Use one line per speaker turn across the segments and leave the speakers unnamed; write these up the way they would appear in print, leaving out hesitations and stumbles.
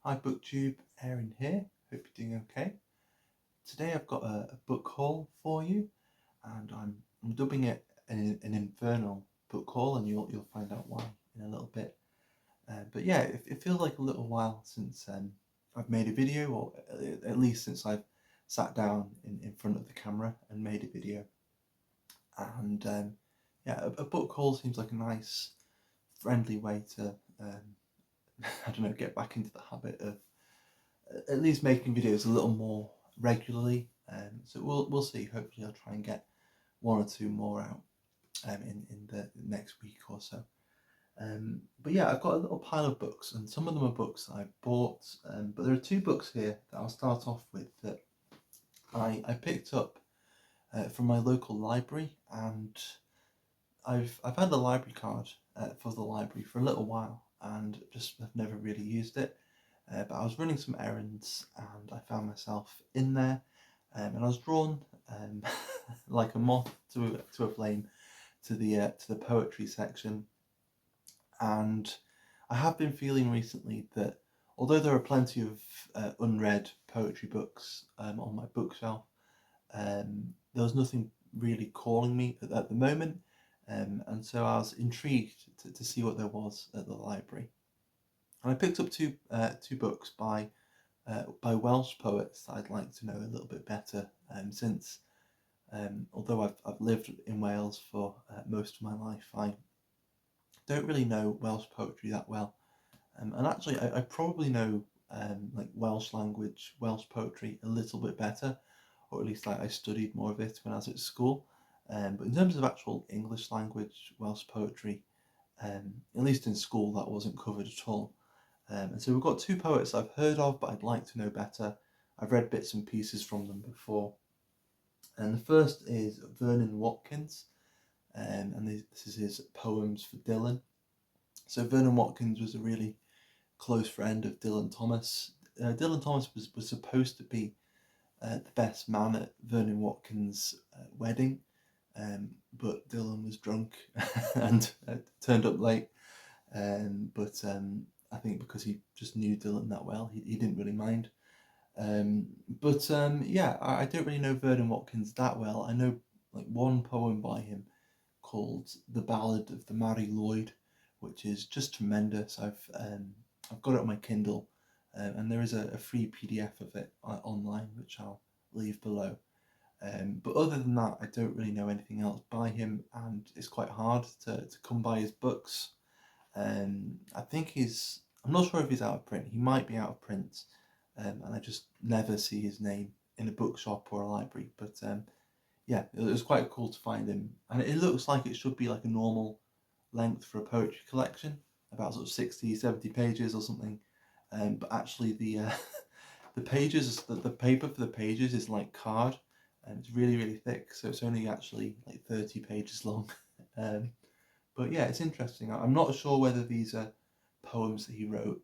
Hi booktube, Aaron here, hope you're doing okay. Today I've got a book haul for you, and I'm dubbing it an Infernal book haul, and you'll find out why in a little bit. But yeah, it feels like a little while since I've made a video, or at least since I've sat down in front of the camera and made a video. And yeah, a book haul seems like a nice, friendly way to I don't know, get back into the habit of at least making videos a little more regularly. So we'll see. Hopefully, I'll try and get one or two more out in the next week or so. But yeah, I've got a little pile of books, and some of them are books that I bought. But there are two books here that I'll start off with that I picked up from my local library, and I've had the library card for the library for a little while, and just have never really used it. But I was running some errands and I found myself in there, and I was drawn like a moth to a flame to the poetry section. And I have been feeling recently that although there are plenty of unread poetry books on my bookshelf, there was nothing really calling me at the moment, and so I was intrigued to see what there was at the library. And I picked up two books by Welsh poets that I'd like to know a little bit better, since although I've lived in Wales for most of my life, I don't really know Welsh poetry that well. And actually, I probably know like Welsh language, Welsh poetry a little bit better, or at least I studied more of it when I was at school. But in terms of actual English language Welsh poetry, at least in school, that wasn't covered at all. And so we've got two poets I've heard of, but I'd like to know better. I've read bits and pieces from them before. And the first is Vernon Watkins, and this is his poems for Dylan. So Vernon Watkins was a really close friend of Dylan Thomas. Dylan Thomas was supposed to be the best man at Vernon Watkins' wedding, but Dylan was drunk and turned up late. But I think because he just knew Dylan that well, he didn't really mind. Yeah, I don't really know Vernon Watkins that well. I know like one poem by him called "The Ballad of the Mary Lloyd," which is just tremendous. I've got it on my Kindle, and there is a free PDF of it online, which I'll leave below. But other than that, I don't really know anything else by him, and it's quite hard to come by his books. I think I'm not sure if he's out of print. He might be out of print, and I just never see his name in a bookshop or a library. But yeah, it was quite cool to find him, and it looks like it should be like a normal length for a poetry collection, about sort of 60, 70 pages or something. But actually, the pages, the paper for the pages is like card, and it's really really thick, so it's only actually like 30 pages long. Um, but yeah, it's interesting. I'm not sure whether these are poems that he wrote,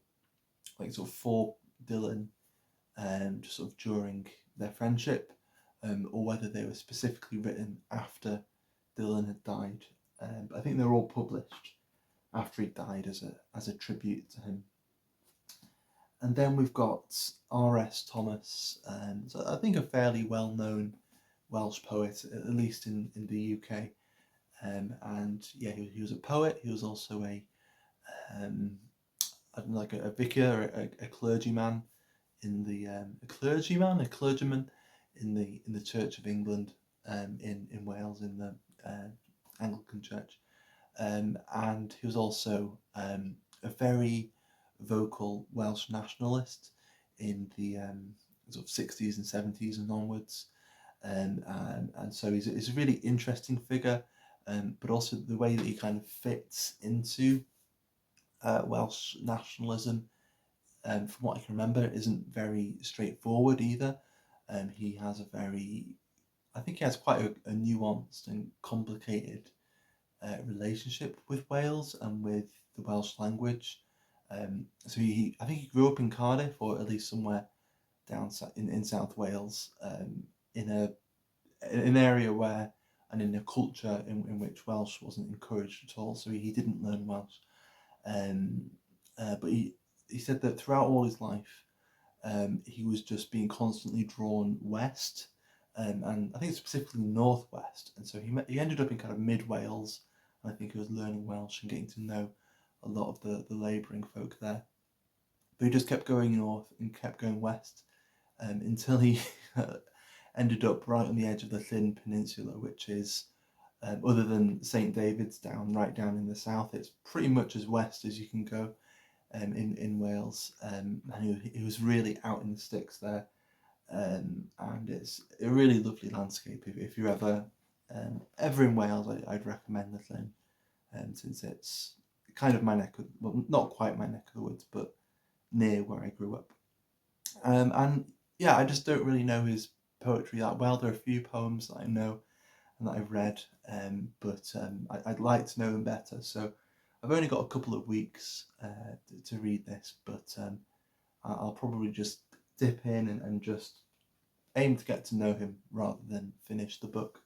like sort of for Dylan, just sort of during their friendship, or whether they were specifically written after Dylan had died. But I think they were all published after he died as a tribute to him. And then we've got R.S. Thomas, so I think a fairly well known Welsh poet, at least in the UK. And yeah, he was a poet. He was also um, I don't know, like a vicar, a clergyman a clergyman in the Church of England, in Wales, in the Anglican Church, and he was also a very vocal Welsh nationalist in the sort of 60s and 70s and onwards. And so he's a really interesting figure, but also the way that he kind of fits into Welsh nationalism, from what I can remember, isn't very straightforward either. He has I think he has quite a nuanced and complicated relationship with Wales and with the Welsh language. So I think he grew up in Cardiff, or at least somewhere down in South Wales, in an area where, and in a culture in which Welsh wasn't encouraged at all. So he didn't learn Welsh, but he said that throughout all his life, he was just being constantly drawn west, and I think specifically northwest. And so he ended up in kind of mid Wales, and I think he was learning Welsh and getting to know a lot of the labouring folk there. But he just kept going north and kept going west, until he ended up right on the edge of the Llyn Peninsula, which is, other than St David's Down, right down in the south, it's pretty much as west as you can go, in Wales, and he was really out in the sticks there, and it's a really lovely landscape. If you're ever in Wales, I'd recommend the Llyn, since it's kind of my neck of, well, not quite my neck of the woods, but near where I grew up. And yeah, I just don't really know his poetry that well. There are a few poems that I know and that I've read, but I'd like to know them better. So I've only got a couple of weeks to read this, but I'll probably just dip in and just aim to get to know him rather than finish the book.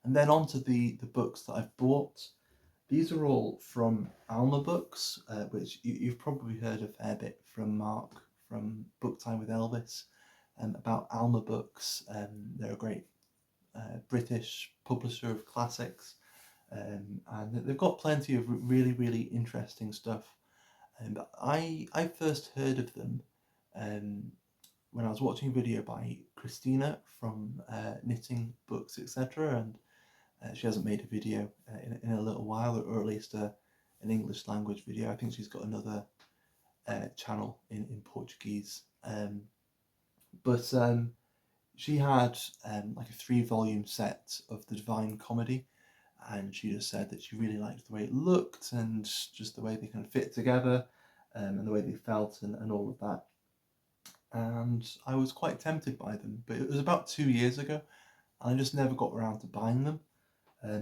And then on to the books that I've bought. These are all from Alma Books, which you've probably heard a fair bit from Mark from Book Time with Elvis, about Alma Books. They're a great British publisher of classics, and they've got plenty of really, really interesting stuff. But I first heard of them when I was watching a video by Christina from Knitting Books, etc., and she hasn't made a video in a little while, or at least an English language video. I think she's got another channel in Portuguese. But she had like a 3-volume set of the Divine Comedy, and she just said that she really liked the way it looked and just the way they kind of fit together, and the way they felt, and all of that. And I was quite tempted by them, but it was about 2 years ago, and I just never got around to buying them.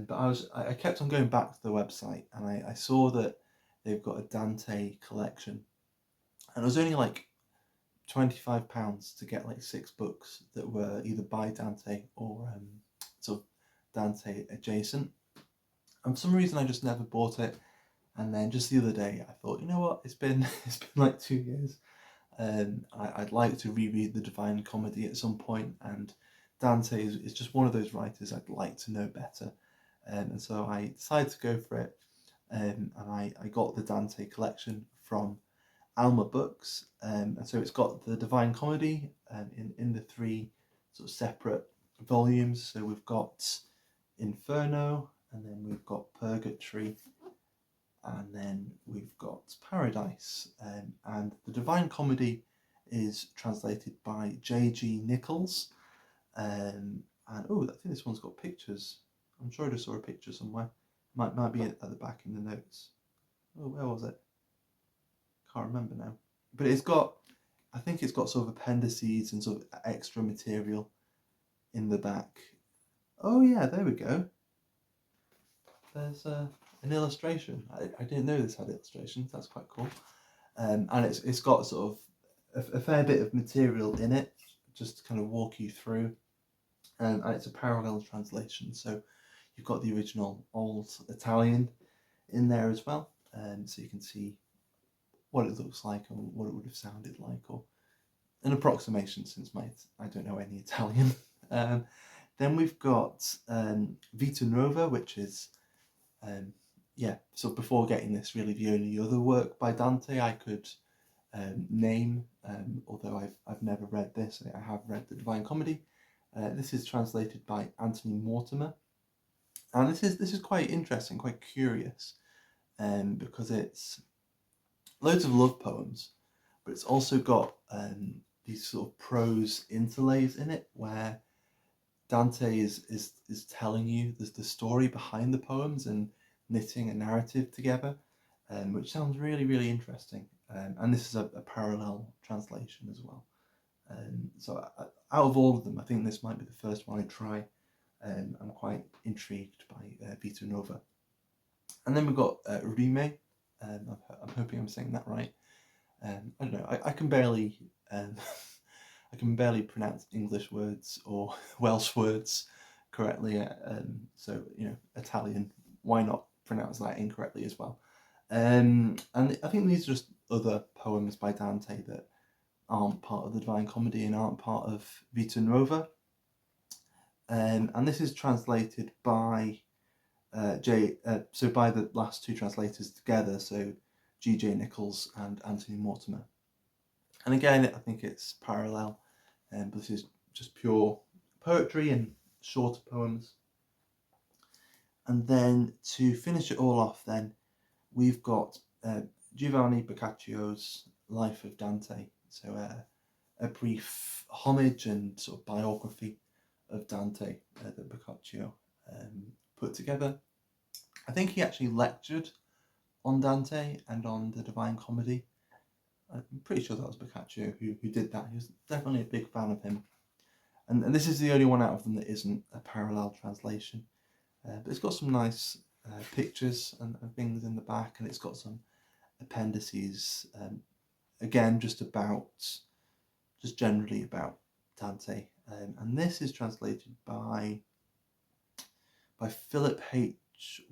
But I kept on going back to the website, and I saw that they've got a Dante collection, and it was only like £25 to get like 6 books that were either by Dante or sort of Dante adjacent. And for some reason I just never bought it, and then just the other day I thought, you know what, it's been like 2 years, I'd like to reread the Divine Comedy at some point, and Dante is just one of those writers I'd like to know better. And so I decided to go for it, and I got the Dante collection from Alma Books, and so it's got the Divine Comedy in the 3 sort of separate volumes. So we've got Inferno, and then we've got Purgatory, and then we've got Paradise, and the Divine Comedy is translated by J.G. Nichols, and oh, I think this one's got pictures. I'm sure I just saw a picture somewhere. Might be at the back in the notes. Oh, where was it? Can't remember now. But it's got, I think it's got sort of appendices and sort of extra material in the back. Oh yeah, there we go. There's an illustration. I didn't know this had illustrations. That's quite cool. And it's got sort of a fair bit of material in it, just to kind of walk you through. And it's a parallel translation, so you've got the original old Italian in there as well, so you can see what it looks like and what it would have sounded like, or an approximation, since I don't know any Italian. Then we've got Vita Nuova, which is, so before getting this, really the only other work by Dante I could name, although I've never read this. I have read the Divine Comedy. This is translated by Anthony Mortimer, and this is quite interesting, quite curious, because it's loads of love poems, but it's also got these sort of prose interlays in it, where Dante is telling you the story behind the poems and knitting a narrative together, which sounds really, really interesting. And this is a parallel translation as well. So out of all of them, I think this might be the first one I try. I'm quite intrigued by Vita Nuova. And then we've got Rime. I'm hoping I'm saying that right. I don't know. I can barely I can barely pronounce English words or Welsh words correctly. So Italian. Why not pronounce that incorrectly as well? And I think these are just other poems by Dante that aren't part of the Divine Comedy and aren't part of Vita Nuova. And this is translated by so by the last two translators together, so G.J. Nichols and Anthony Mortimer. And again, I think it's parallel, but this is just pure poetry and shorter poems. And then to finish it all off, then we've got Giovanni Boccaccio's Life of Dante. So a brief homage and sort of biography of Dante that Boccaccio put together. I think he actually lectured on Dante and on the Divine Comedy. I'm pretty sure that was Boccaccio who did that. He was definitely a big fan of him. And this is the only one out of them that isn't a parallel translation. But it's got some nice pictures and things in the back, and it's got some appendices, again, just generally about Dante. And this is translated by Philip H.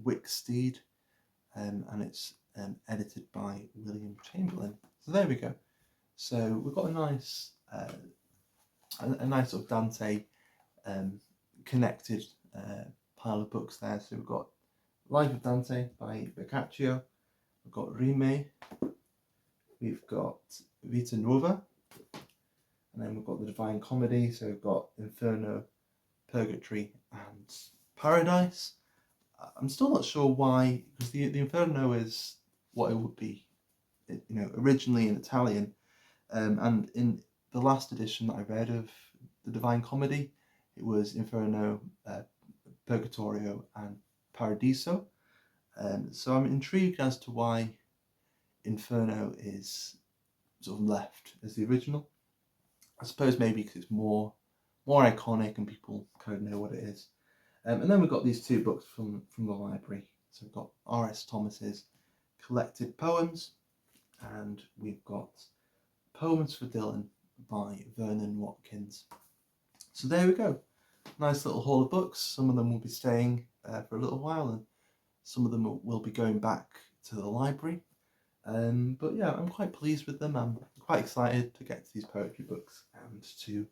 Wicksteed, and it's edited by William Chamberlain. So there we go. So we've got a nice sort of Dante connected pile of books there. So we've got Life of Dante by Boccaccio, we've got Rime, we've got Vita Nuova, and then we've got the Divine Comedy. So we've got Inferno, Purgatory, and Paradise. I'm still not sure why, because the Inferno is what it would be, originally in Italian, and in the last edition that I read of the Divine Comedy, it was Inferno, Purgatorio, and Paradiso. So I'm intrigued as to why Inferno is sort of left as the original. I suppose maybe because it's more iconic and people kind of know what it is. And then we've got these two books from the library. So we've got R.S. Thomas's Collected Poems, and we've got Poems for Dylan by Vernon Watkins. So there we go. Nice little haul of books. Some of them will be staying for a little while, and some of them will be going back to the library. But yeah, I'm quite pleased with them. I'm quite excited to get to these poetry books and to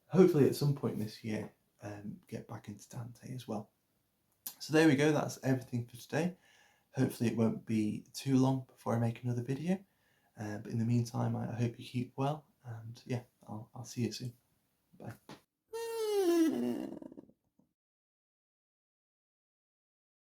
hopefully at some point this year get back into Dante as well. So there we go. That's everything for today. Hopefully it won't be too long before I make another video. But in the meantime, I hope you keep well, and yeah, I'll see you soon. Bye.